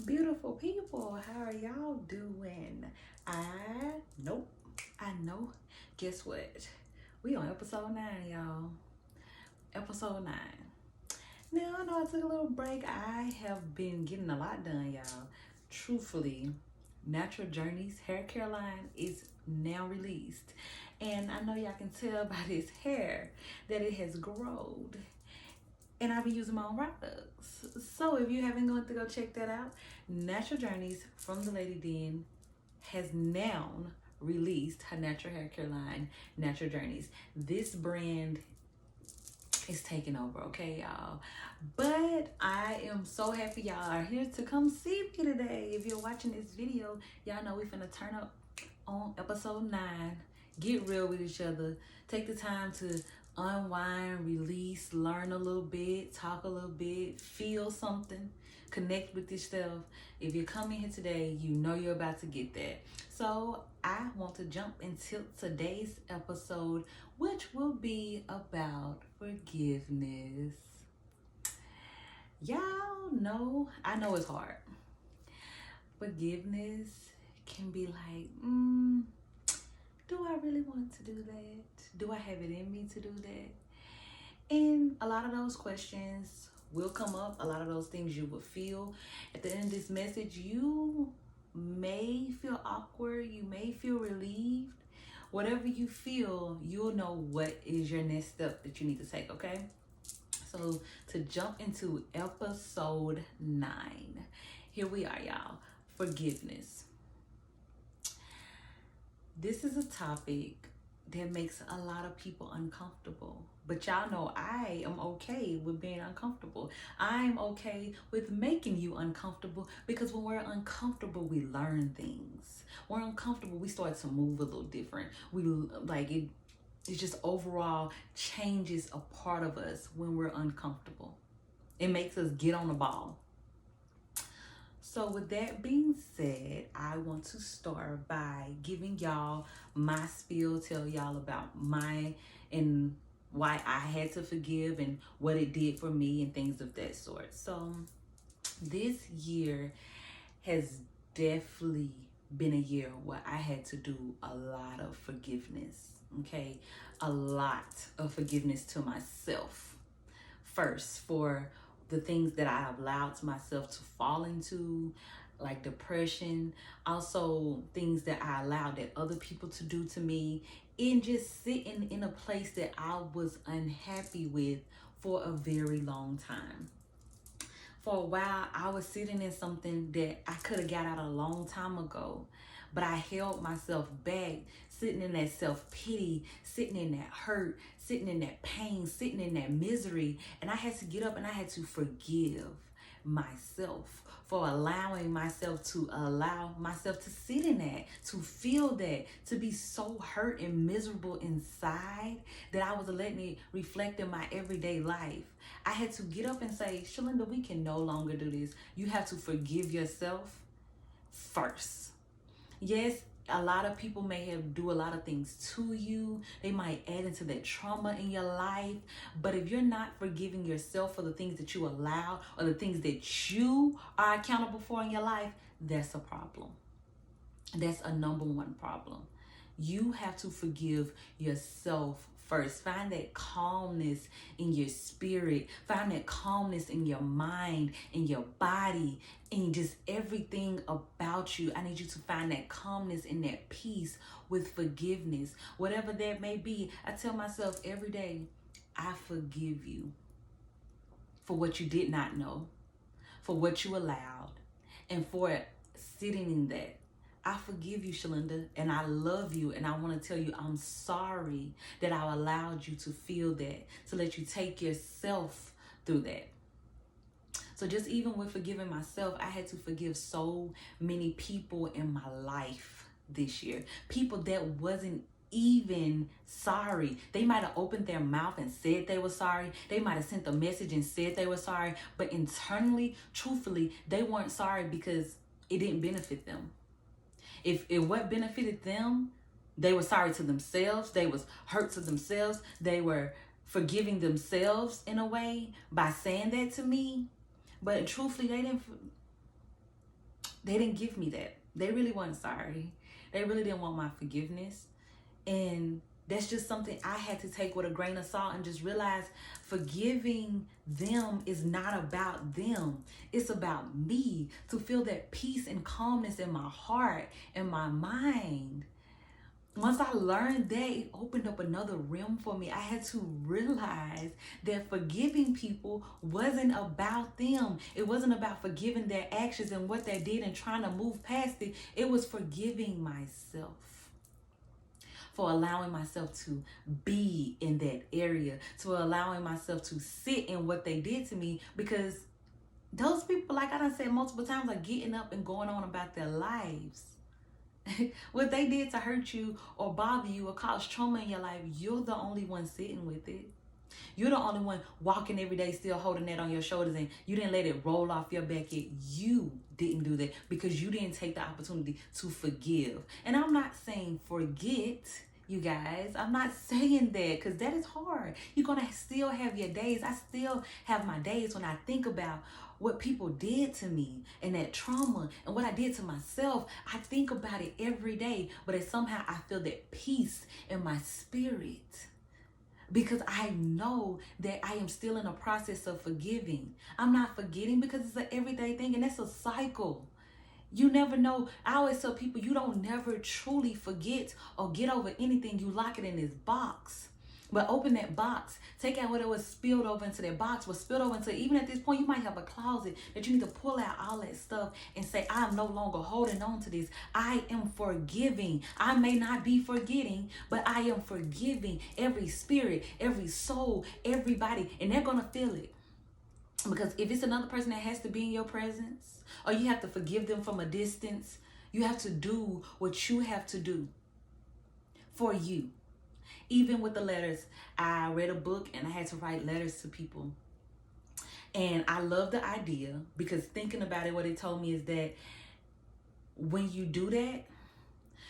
Beautiful people, how are y'all doing? Nope, I know. Guess what? We on episode 9, y'all. Episode 9. Now, I know I took a little break. I have been getting a lot done, y'all. Truthfully, NaturalJourneyz hair care line is now released. And I know y'all can tell by this hair that it has grown. And I've been using my own products. So if you haven't gone to go check that out, NaturalJourneyz from the Lady Den has now released her natural hair care line, NaturalJourneyz. This brand is taking over, okay, y'all? But I am so happy y'all are here to come see me today. If you're watching this video, y'all know we finna turn up on episode 9. Get real with each other. Take the time to unwind, release, learn a little bit, talk a little bit, feel something, connect with yourself. If you're coming here today, you know you're about to get that. So I want to jump into today's episode, which will be about forgiveness. Y'all know, I know it's hard. Forgiveness can be like, do I really want to do that? Do I have it in me to do that? And a lot of those questions will come up. A lot of those things you will feel. At the end of this message, you may feel awkward. You may feel relieved. Whatever you feel, you'll know what is your next step that you need to take, okay? So to jump into episode 9, here we are, y'all. Forgiveness. This is a topic that makes a lot of people uncomfortable. But y'all know I am okay with being uncomfortable. I'm okay with making you uncomfortable, because when we're uncomfortable, we learn things. When we're uncomfortable, we start to move a little different. We like it. It just overall changes a part of us when we're uncomfortable. It makes us get on the ball. So with that being said, I want to start by giving y'all my spiel, tell y'all about my and why I had to forgive and what it did for me and things of that sort. So this year has definitely been a year where I had to do a lot of forgiveness, okay? A lot of forgiveness to myself. First, for the things that I allowed to myself to fall into, like depression, also things that I allowed that other people to do to me, and just sitting in a place that I was unhappy with for a very long time. For a while, I was sitting in something that I could have got out a long time ago, but I held myself back, sitting in that self-pity, sitting in that hurt, sitting in that pain, sitting in that misery. And I had to get up and I had to forgive myself for allowing myself to sit in that, to feel that, to be so hurt and miserable inside that I was letting it reflect in my everyday life. I had to get up and say, Shalinda, we can no longer do this. You have to forgive yourself first. Yes, a lot of people may have do a lot of things to you. They might add into that trauma in your life. But if you're not forgiving yourself for the things that you allow or the things that you are accountable for in your life, that's a problem. That's a number one problem. You have to forgive yourself first. Find that calmness in your spirit. Find that calmness in your mind, in your body, in just everything about you. I need you to find that calmness and that peace with forgiveness. Whatever that may be, I tell myself every day, I forgive you for what you did not know, for what you allowed, and for sitting in that. I forgive you, Shalinda, and I love you, and I want to tell you I'm sorry that I allowed you to feel that, to let you take yourself through that. So just even with forgiving myself, I had to forgive so many people in my life this year. People that wasn't even sorry. They might have opened their mouth and said they were sorry. They might have sent a message and said they were sorry, but internally, truthfully, they weren't sorry because it didn't benefit them. If what benefited them, they were sorry to themselves. They was hurt to themselves. They were forgiving themselves in a way by saying that to me. But truthfully, they didn't. They didn't give me that. They really weren't sorry. They really didn't want my forgiveness. And that's just something I had to take with a grain of salt and just realize forgiving them is not about them. It's about me, to feel that peace and calmness in my heart and my mind. Once I learned that, it opened up another realm for me. I had to realize that forgiving people wasn't about them. It wasn't about forgiving their actions and what they did and trying to move past it. It was forgiving myself for allowing myself to be in that area, to allowing myself to sit in what they did to me, because those people, like I done said multiple times, are getting up and going on about their lives. What they did to hurt you or bother you or cause trauma in your life, you're the only one sitting with it. You're the only one walking every day still holding that on your shoulders, and you didn't let it roll off your back yet. You didn't do that because you didn't take the opportunity to forgive. And I'm not saying forget, you guys. I'm not saying that, because that is hard. You're going to still have your days. I still have my days when I think about what people did to me and that trauma and what I did to myself. I think about it every day, but somehow I feel that peace in my spirit, because I know that I am still in a process of forgiving. I'm not forgetting because it's an everyday thing, and that's a cycle. You never know. I always tell people, you don't never truly forget or get over anything. You lock it in this box. But open that box, take out what it was spilled over into that box, was spilled over into, even at this point, you might have a closet that you need to pull out all that stuff and say, I'm no longer holding on to this. I am forgiving. I may not be forgetting, but I am forgiving every spirit, every soul, everybody, and they're going to feel it. Because if it's another person that has to be in your presence, or you have to forgive them from a distance, you have to do what you have to do for you. Even with the letters, I read a book and I had to write letters to people. And I love the idea, because thinking about it, what it told me is that when you do that,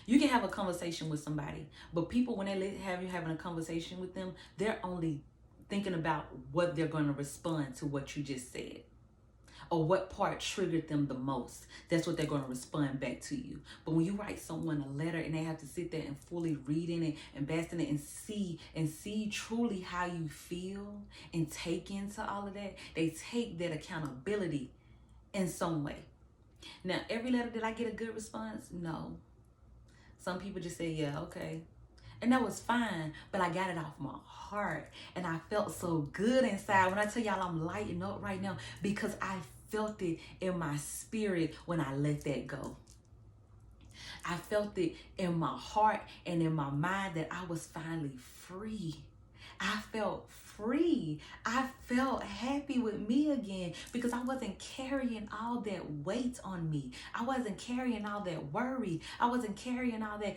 you can have a conversation with somebody, but people, when they have you having a conversation with them, they're only thinking about what they're going to respond to what you just said, or what part triggered them the most. That's what they're going to respond back to you. But when you write someone a letter and they have to sit there and fully read in it and bask in it and see truly how you feel and take into all of that, they take that accountability in some way. Now, every letter, did I get a good response? No. Some people just say, yeah, okay. And that was fine, but I got it off my heart. And I felt so good inside. When I tell y'all I'm lighting up right now, because I felt it in my spirit when I let that go. I felt it in my heart and in my mind that I was finally free. I felt free. I felt happy with me again, because I wasn't carrying all that weight on me. I wasn't carrying all that worry. I wasn't carrying all that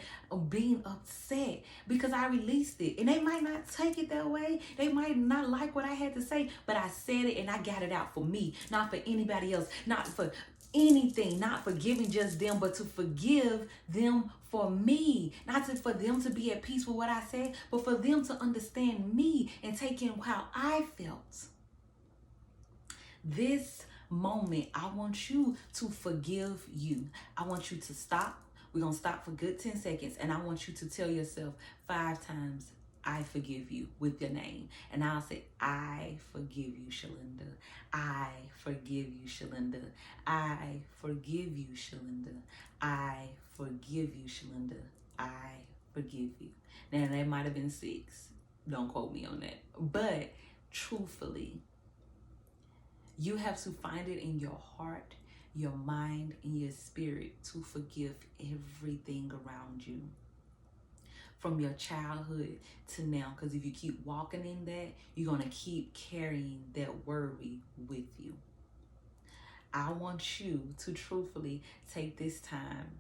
being upset, because I released it. And they might not take it that way. They might not like what I had to say, but I said it and I got it out for me, not for anybody else, not for anything, not forgiving just them, but to forgive them for me, not for them to be at peace with what I said, but for them to understand me and take in how I felt. This moment, I want you to forgive you. I want you to stop. We're going to stop for good 10 seconds. And I want you to tell yourself 5 times, I forgive you, with your name. And I'll say, I forgive you, Shalinda. I forgive you, Shalinda. I forgive you, Shalinda. I forgive you, Shalinda. I forgive you. Now, that might have been 6. Don't quote me on that. But truthfully, you have to find it in your heart, your mind, and your spirit to forgive everything around you. From your childhood to now, because if you keep walking in that, you're going to keep carrying that worry with you. I want you to truthfully take this time,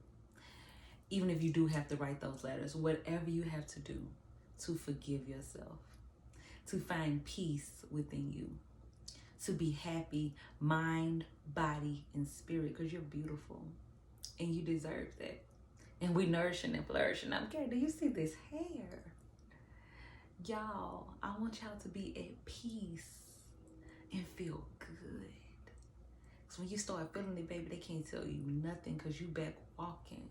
even if you do have to write those letters, whatever you have to do, to forgive yourself, to find peace within you, to be happy, mind, body, and spirit, because you're beautiful and you deserve that. And we nourishing and flourishing. Okay, do you see this hair? Y'all, I want y'all to be at peace and feel good. So when you start feeling it, baby, they can't tell you nothing, because you back walking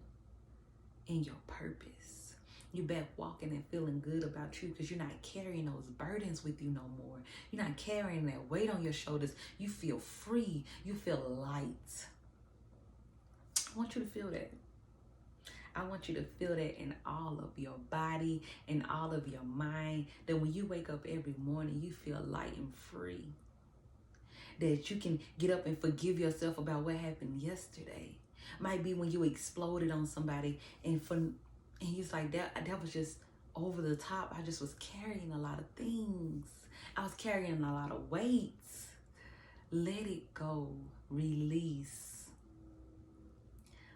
in your purpose. You back walking and feeling good about you, because you're not carrying those burdens with you no more. You're not carrying that weight on your shoulders. You feel free. You feel light. I want you to feel that. I want you to feel that in all of your body and all of your mind, that when you wake up every morning, you feel light and free. That you can get up and forgive yourself about what happened yesterday. Might be when you exploded on somebody, and he's like, that was just over the top. I just was carrying a lot of things. I was carrying a lot of weights. Let it go. Release.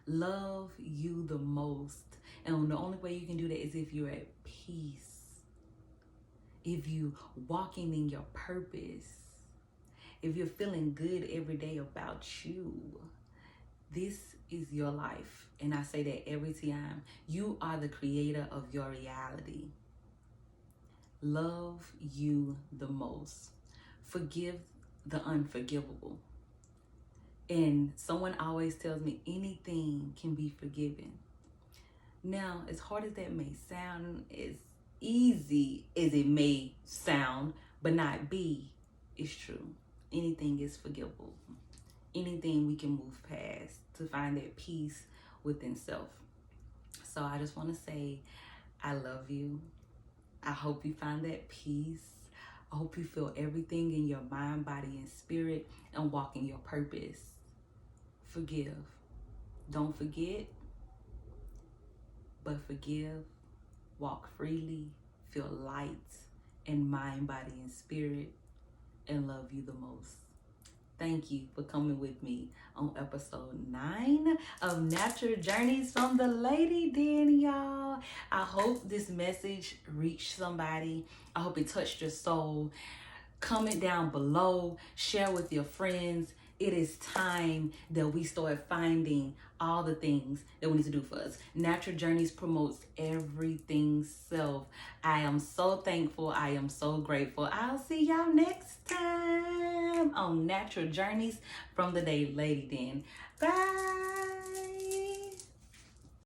Love you the most. And the only way you can do that is if you're at peace. If you walking in your purpose. If you're feeling good every day about you. This is your life. And I say that every time. You are the creator of your reality. Love you the most. Forgive the unforgivable. And someone always tells me anything can be forgiven. Now, as hard as that may sound, as easy as it may sound, but not be, it's true. Anything is forgivable. Anything we can move past to find that peace within self. So I just want to say, I love you. I hope you find that peace. I hope you feel everything in your mind, body, and spirit, and walk in your purpose. Forgive. Don't forget, but forgive. Walk freely. Feel light in mind, body, and spirit, and love you the most. Thank you for coming with me on episode 9 of Natural Journeys from the Lady Den, y'all. I hope this message reached somebody. I hope it touched your soul. Comment down below. Share with your friends. It is time that we start finding all the things that we need to do for us. NaturalJourneyz promotes everything self. I am so thankful. I am so grateful. I'll see y'all next time on NaturalJourneyz from the Lady Den. Bye.